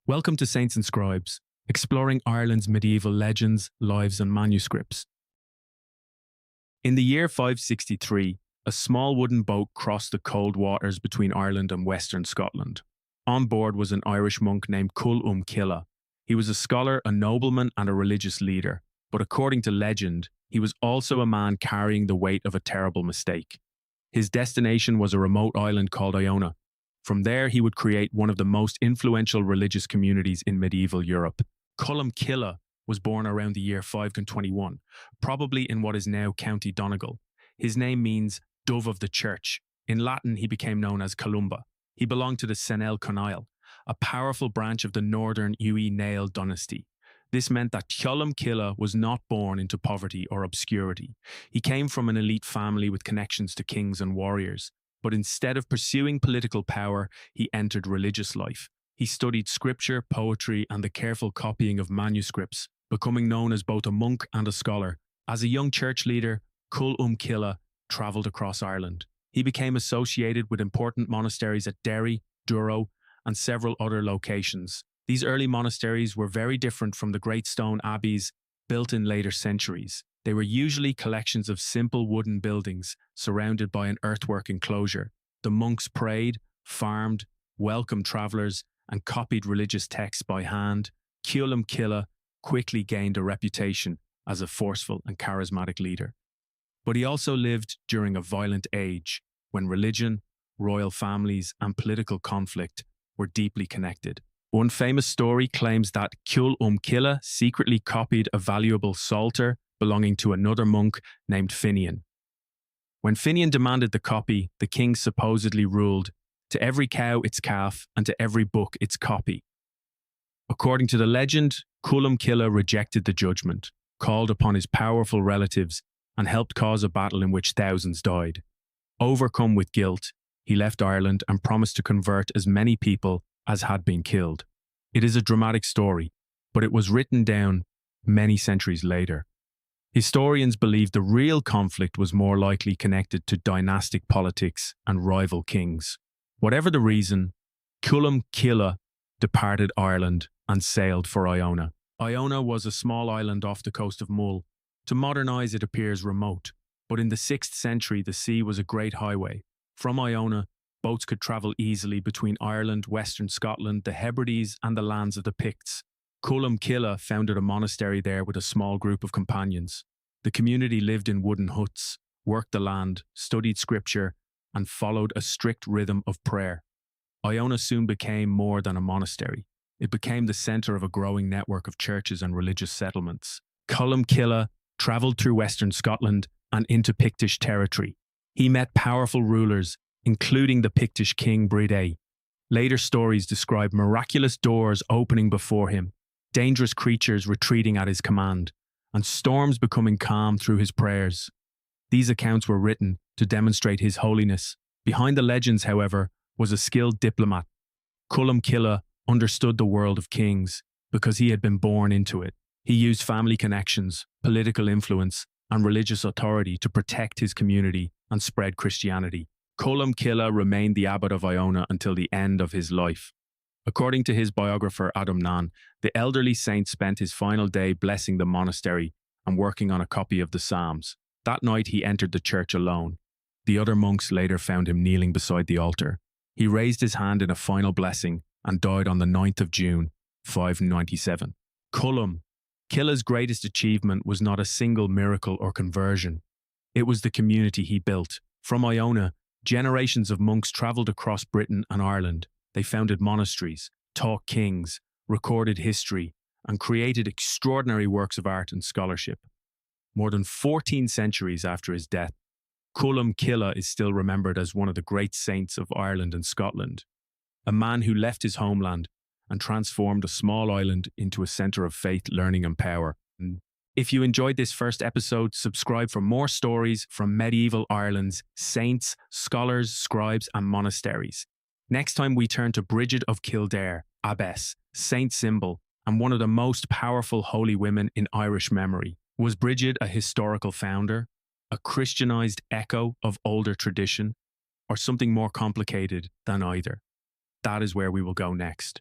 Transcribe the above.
Welcome to Saints and Scribes, exploring Ireland's medieval legends, lives, and manuscripts. In the year 563, a small wooden boat crossed the cold waters between Ireland and western Scotland. On board was an Irish monk named Cille. He was a scholar, a nobleman, and a religious leader, but according to legend, he was also a man carrying the weight of a terrible mistake. His destination was a remote island called Iona. From there, he would create one of the most influential religious communities in medieval Europe. Colmcille was born around the year 521, probably in what is now County Donegal. His name means Dove of the Church. In Latin, he became known as Columba. He belonged to the Cenél Conaill, a powerful branch of the northern Nail dynasty. This meant that Colmcille was not born into poverty or obscurity. He came from an elite family with connections to kings and warriors. But instead of pursuing political power, he entered religious life. He studied scripture, poetry, and the careful copying of manuscripts, becoming known as both a monk and a scholar. As a young church leader, Cille travelled across Ireland. He became associated with important monasteries at Derry, Duro, and several other locations. These early monasteries were very different from the great stone abbeys built in later centuries. They were usually collections of simple wooden buildings surrounded by an earthwork enclosure. The monks prayed, farmed, welcomed travellers, and copied religious texts by hand. Cille quickly gained a reputation as a forceful and charismatic leader. But he also lived during a violent age when religion, royal families, and political conflict were deeply connected. One famous story claims that Cille secretly copied a valuable psalter belonging to another monk named Finnian. When Finnian demanded the copy, the king supposedly ruled, "To every cow its calf, and to every book its copy." According to the legend, Colmcille rejected the judgement, called upon his powerful relatives, and helped cause a battle in which thousands died. Overcome with guilt, he left Ireland and promised to convert as many people as had been killed. It is a dramatic story, but it was written down many centuries later. Historians believe the real conflict was more likely connected to dynastic politics and rival kings. Whatever the reason, Colmcille departed Ireland and sailed for Iona. Iona was a small island off the coast of Mull. To modernise, it appears remote, but in the 6th century the sea was a great highway. From Iona, boats could travel easily between Ireland, western Scotland, the Hebrides, and the lands of the Picts. Colmcille founded a monastery there with a small group of companions. The community lived in wooden huts, worked the land, studied scripture, and followed a strict rhythm of prayer. Iona soon became more than a monastery. It became the centre of a growing network of churches and religious settlements. Colmcille travelled through western Scotland and into Pictish territory. He met powerful rulers, including the Pictish king Bride. Later stories describe miraculous doors opening before him, dangerous creatures retreating at his command, and storms becoming calm through his prayers. These accounts were written to demonstrate his holiness. Behind the legends, however, was a skilled diplomat. Colmcille understood the world of kings because he had been born into it. He used family connections, political influence, and religious authority to protect his community and spread Christianity. Colmcille remained the abbot of Iona until the end of his life. According to his biographer Adam Nan, the elderly saint spent his final day blessing the monastery and working on a copy of the Psalms. That night he entered the church alone. The other monks later found him kneeling beside the altar. He raised his hand in a final blessing and died on the 9th of June, 597. Cille's greatest achievement was not a single miracle or conversion. It was the community he built. From Iona, generations of monks travelled across Britain and Ireland. They founded monasteries, taught kings, recorded history, and created extraordinary works of art and scholarship. More than 14 centuries after his death, Colmcille is still remembered as one of the great saints of Ireland and Scotland, a man who left his homeland and transformed a small island into a centre of faith, learning, and power. If you enjoyed this first episode, subscribe for more stories from medieval Ireland's saints, scholars, scribes, and monasteries. Next time we turn to Bridget of Kildare, abbess, saint symbol, and one of the most powerful holy women in Irish memory. Was Bridget a historical founder, a Christianized echo of older tradition, or something more complicated than either? That is where we will go next.